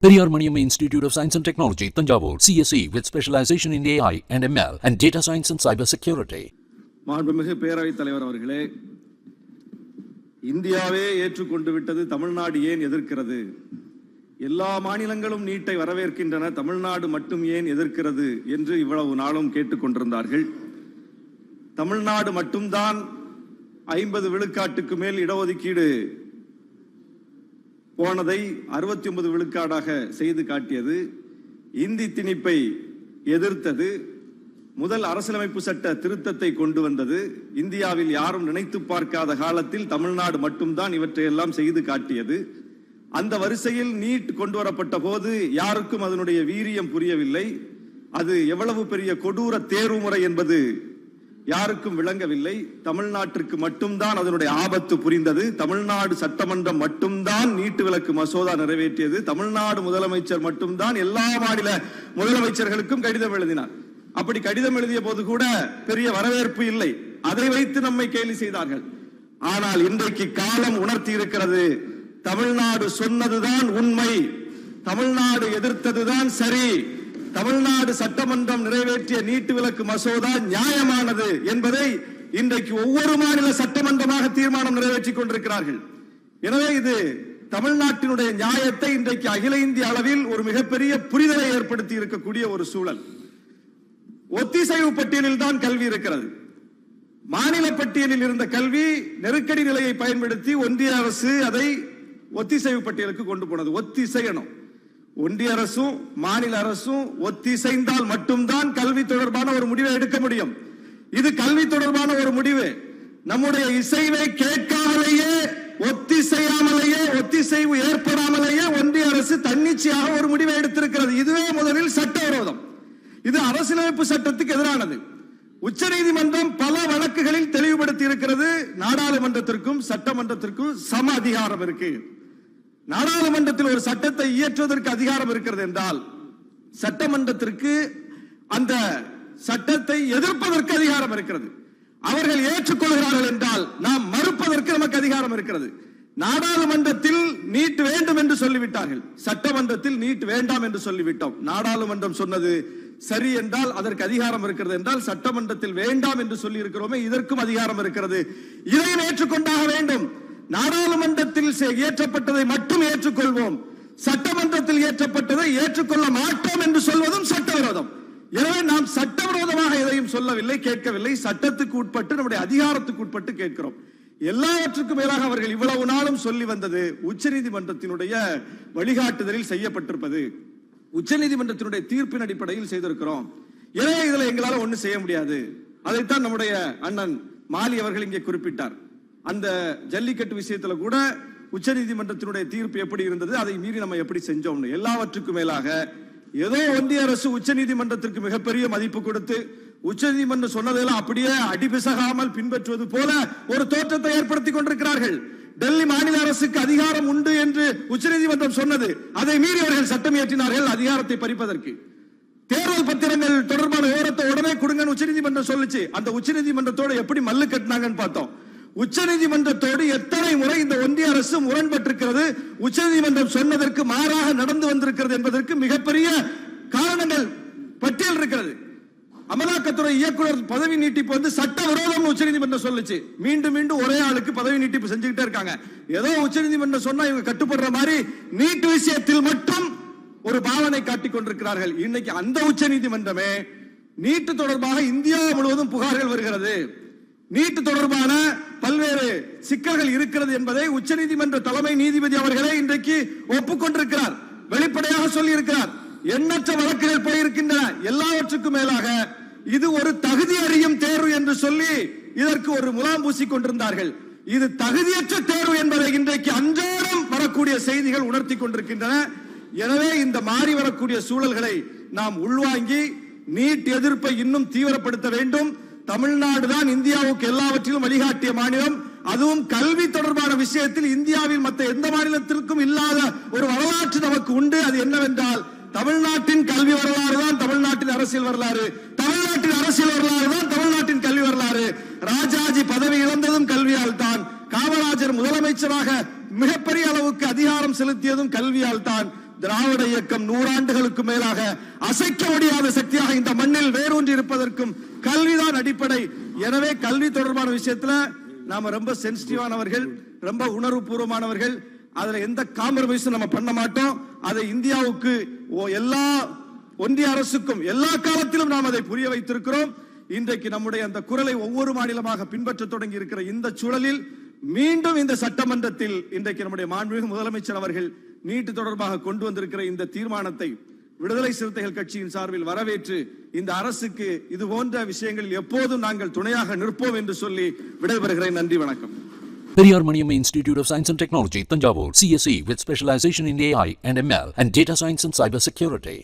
Periyar Maniamma Institute of Science and Technology, Tanjavur, CSE with specialization in AI and ML and data science and cyber security. மாண்புமிகு பேரவைத் தலைவர் அவர்களே, இந்தியாவே ஏற்றுக்கொண்டு விட்டது, தமிழ்நாடு ஏன் எதிர்க்கிறது? எல்லா மாநிலங்களும் நீட்டை வரவேற்கின்றன, தமிழ்நாடு மட்டும் ஏன் எதிர்க்கிறது என்று இவ்வளவு நாளும் கேட்டுக்கொண்டிருந்தார்கள். தமிழ்நாடு மட்டும்தான் 50 விழுக்காட்டுக்கு மேல் இடஒதுக்கீடு போனதை 69 விழுக்காடாக செய்து காட்டியது. இந்தி திணிப்பை எதிர்த்தது. முதல் அரசியலமைப்பு சட்ட திருத்தத்தை கொண்டு வந்தது. இந்தியாவில் யாரும் நினைத்து பார்க்காத காலத்தில் தமிழ்நாடு மட்டும்தான் இவற்றையெல்லாம் செய்து காட்டியது. அந்த வரிசையில் நீட் கொண்டு வரப்பட்ட போது யாருக்கும் அதனுடைய வீரியம் புரியவில்லை. அது எவ்வளவு பெரிய கொடூர தேர்வு முறை என்பது யாருக்கும் விளங்கவில்லை. தமிழ்நாட்டிற்கு மட்டும்தான் அதனுடைய ஆபத்து புரிந்தது. தமிழ்நாடு சட்டமன்றம் மட்டும்தான் நீட்டு விலக்கு மசோதா நிறைவேற்றியது. தமிழ்நாடு முதலமைச்சர் மட்டும்தான் எல்லா மாநில முதலமைச்சர்களுக்கும் கடிதம் எழுதினார். அப்படி கடிதம் எழுதிய போது கூட பெரிய வரவேற்பு இல்லை. அதை வைத்து நம்மை கேலி செய்தார்கள். ஆனால் இன்றைக்கு காலம் உணர்த்தி இருக்கிறது, தமிழ்நாடு சொன்னதுதான் உண்மை, தமிழ்நாடு எதிர்த்ததுதான் சரி, தமிழ்நாடு சட்டமன்றம் நிறைவேற்றிய நீட்டு விலக்கு மசோதா நியாயமானது என்பதை இன்றைக்கு ஒவ்வொரு மாநில சட்டமன்றமாக தீர்மானம் நிறைவேற்றிக் கொண்டிருக்கிறார்கள். எனவே இது தமிழ்நாட்டினுடைய நியாயத்தை இன்றைக்கு அகில இந்திய அளவில் ஒரு மிகப்பெரிய புரிதலை ஏற்படுத்தி இருக்கக்கூடிய ஒரு சூழல். ஒத்திசைவு பட்டியலில் தான் கல்வி இருக்கிறது. மாநில பட்டியலில் இருந்த கல்வி நெருக்கடி நிலையை பயன்படுத்தி ஒன்றிய அரசு அதை ஒத்திசைவு பட்டியலுக்கு கொண்டு போனது. ஒத்திசையணும். ஒன்றிய அரசும் மாநில அரசும் ஒத்திசைந்தால் மட்டும்தான் கல்வி தொடர்பான ஒரு முடிவை எடுக்க முடியும். இது கல்வி தொடர்பான ஒரு முடிவு. நம்முடைய இசைவை கேட்காமலேயே, ஒத்திசையாமலேயே, ஒத்திசைவு ஏற்படாமலேயே ஒன்றிய அரசு தன்னிச்சையாக ஒரு முடிவை எடுத்திருக்கிறது. இதுவே முதலில் சட்டவிரோதம். இது அரசியலமைப்பு சட்டத்துக்கு எதிரானது. உச்சநீதிமன்றம் பல வழக்குகளில் தெளிவுபடுத்தி இருக்கிறது. நாடாளுமன்றத்திற்கும் சட்டமன்றத்திற்கும் சம அதிகாரம் இருக்கு. நாடாளுமன்றத்தில் ஒரு சட்டத்தை இயற்றுவதற்கு அதிகாரம் இருக்கிறது என்றால் சட்டமன்றத்திற்கு அந்த சட்டத்தை எதிர்ப்பதற்கு அதிகாரம் இருக்கிறது. அவர்கள் ஏற்றுக்கொள்கிறார்கள் என்றால் நாம் மறுப்பதற்கு நமக்கு அதிகாரம் இருக்கிறது. நாடாளுமன்றத்தில் நீட் வேண்டும் என்று சொல்லிவிட்டார்கள், சட்டமன்றத்தில் நீட் வேண்டாம் என்று சொல்லிவிட்டோம். நாடாளுமன்றம் சொன்னது சரி என்றால் அதற்கு அதிகாரம் இருக்கிறது என்றால் சட்டமன்றத்தில் வேண்டாம் என்று சொல்லி இருக்கிறோமே, இதற்கும் அதிகாரம் இருக்கிறது. இதை ஏற்றுக்கொண்டாக வேண்டும். நாடாளுமன்றத்தில் இயற்றப்பட்டதை மட்டும் ஏற்றுக்கொள்வோம், சட்டமன்றத்தில் இயற்றப்பட்டதை ஏற்றுக்கொள்ள மாட்டோம் என்று சொல்வதும் சட்டவிரோதம். எனவே நாம் சட்டவிரோதமாக எதையும் சொல்லவில்லை, கேட்கவில்லை. சட்டத்துக்கு உட்பட்டு, நம்முடைய அதிகாரத்துக்கு உட்பட்டு கேட்கிறோம். எல்லாவற்றுக்கும் மேலாக அவர்கள் இவ்வளவு நாளும் சொல்லி வந்தது உச்சநீதிமன்றத்தினுடைய வழிகாட்டுதலில் செய்யப்பட்டிருப்பது. உச்சநீதிமன்றத்தினுடைய தீர்ப்பின் அடிப்படையில் செய்திருக்கிறோம். எனவே இதுல எங்களால ஒண்ணு செய்ய முடியாது. அதைத்தான் நம்முடைய அண்ணன் மாலி அவர்கள் இங்கே குறிப்பிட்டார். அந்த ஜல்லிக்கட்டு விஷயத்துல கூட உச்சநீதிமன்றத்தினுடைய தீர்ப்பு எப்படி இருந்தது, அதை மீறி நம்ம எப்படி செஞ்சோம். எல்லாவற்றுக்கும் மேலாக ஏதோ ஒன்றிய அரசு உச்சநீதிமன்றத்திற்கு மிகப்பெரிய மதிப்பு கொடுத்து உச்சநீதிமன்றம் சொன்னதெல்லாம் அப்படியே அடிபிசகாமல் பின்பற்றுவது போல ஒரு தோற்றத்தை ஏற்படுத்தி கொண்டிருக்கிறார்கள். டெல்லி மாநில அரசுக்கு அதிகாரம் உண்டு என்று உச்சநீதிமன்றம் சொன்னது, அதை மீறி அவர்கள் சட்டம் இயற்றினார்கள் அதிகாரத்தை பறிப்பதற்கு. தேர்தல் பத்திரங்கள் தொடர்பான விவரத்தை உடனே கொடுங்கன்னு உச்சநீதிமன்றம் சொல்லுச்சு. அந்த உச்சநீதிமன்றத்தோடு எப்படி மல்லு கட்டினாங்கன்னு பார்த்தோம். உச்சநீதிமன்றத்தோடு எத்தனை முறை இந்த ஒன்றிய அரசு முரண்பட்டிருக்கிறது, உச்சநீதிமன்றம் சொன்னதற்கு மாறாக நடந்து வந்திருக்கிறது என்பதற்கு மிகப்பெரிய காரணங்கள் பட்டியல் இருக்கிறது. அமலாக்கத்துறை இயக்குனர் பதவி நீட்டிப்பு வந்து சட்ட விரோதம் உச்சநீதிமன்றம் சொல்லுச்சு. மீண்டும் மீண்டும் ஒரே ஆளுக்கு பதவி நீட்டிப்பு செஞ்சுக்கிட்டே இருக்காங்க. ஏதோ உச்சநீதிமன்றம் சொன்னா இவங்க கட்டுப்படுற மாதிரி நீட் விஷயத்தில் மட்டும் ஒரு பாவனை காட்டிக் கொண்டிருக்கிறார்கள். இன்னைக்கு அந்த உச்சநீதிமன்றமே நீட்டு தொடர்பாக இந்தியா முழுவதும் புகார்கள் வருகிறது, நீட்டு தொடர்பான பல்வேறு சிக்கல்கள் இருக்கிறது என்பதை உச்சநீதிமன்ற தலைமை நீதிபதி அவர்களே இன்றைக்கு ஒப்புக்கொண்டிருக்கிறார், வெளிப்படையாக சொல்லி இருக்கிறார். எண்ணற்ற வழக்குகள் போயிருக்கின்றன. எல்லாவற்றுக்கும் மேலாக இது ஒரு தகுதி அறியும் தேர்வு என்று சொல்லி இதற்கு ஒரு முலாம் பூசிக் கொண்டிருந்தார்கள். இது தகுதியற்ற தேர்வு என்பதை இன்றைக்கு அன்றாடம் வரக்கூடிய செய்திகள் உணர்த்தி கொண்டிருக்கின்றன. எனவே இந்த மாறி வரக்கூடிய சூழல்களை நாம் உள்வாங்கி நீட் எதிர்ப்பை இன்னும் தீவிரப்படுத்த வேண்டும். தமிழ்நாடு தான் இந்தியாவுக்கு எல்லாவற்றிலும் வழிகாட்டிய மாநிலம். அதுவும் கல்வி தொடர்பான விஷயத்தில் இந்தியாவில் மற்ற எந்த மாநிலத்திற்கும் இல்லாத ஒரு வரலாற்று நமக்கு உண்டு. அது என்னவென்றால் தமிழ்நாட்டின் கல்வி வரலாறு தான் தமிழ்நாட்டின் அரசியல் வரலாறு, தமிழ்நாட்டின் அரசியல் வரலாறு தான் தமிழ்நாட்டின் கல்வி வரலாறு. ராஜாஜி பதவி இழந்ததும் கல்வியால் தான், காமராஜர் முதலமைச்சராக மிகப்பெரிய அளவுக்கு அதிகாரம் செலுத்தியதும் கல்வியால் தான், திராவிட இயக்கம் 100 ஆண்டுகளுக்கு மேலாக அசைக்க முடியாத சக்தியாக இந்த மண்ணில் வேரூன்றி இருப்பதற்கும் கல்விதான் அடிப்படை. எனவே கல்வி தொடர்பான விஷயத்துல நாம ரொம்ப சென்சிட்டிவானவர்கள், ரொம்ப உணர்வு பூர்வமானவர்கள். அதுல எந்த காம்ப்ரமைஸும் நம்ம பண்ண மாட்டோம். அதை இந்தியாவுக்கு எல்லா ஒன்றிய அரசுக்கும் எல்லா காலத்திலும் நாம் அதை புரிய வைத்திருக்கிறோம். இன்றைக்கு நம்முடைய அந்த குரலை ஒவ்வொரு மாநிலமாக பின்பற்ற தொடங்கி இருக்கிற இந்த சூழலில் மீண்டும் இந்த சட்டமன்றத்தில் இன்றைக்கு நம்முடைய மாண்புமிகு முதலமைச்சர் அவர்கள் நீட் தொடர்பாக கொண்டு வந்திருக்கிற இந்த தீர்மானத்தை விடுதலை சிறுத்தைகள் கட்சியின் சார்பில் வரவேற்று இந்த அரசுக்கு இது போன்ற விஷயங்களில் எப்போதும் நாங்கள் துணையாக நிற்போம் என்று சொல்லி விடைபெறுகிறேன். நன்றி, வணக்கம். Periyar Maniamma Institute of Science and Technology, Tanjavur, CSE with specialization in AI and ML and data science and cyber security.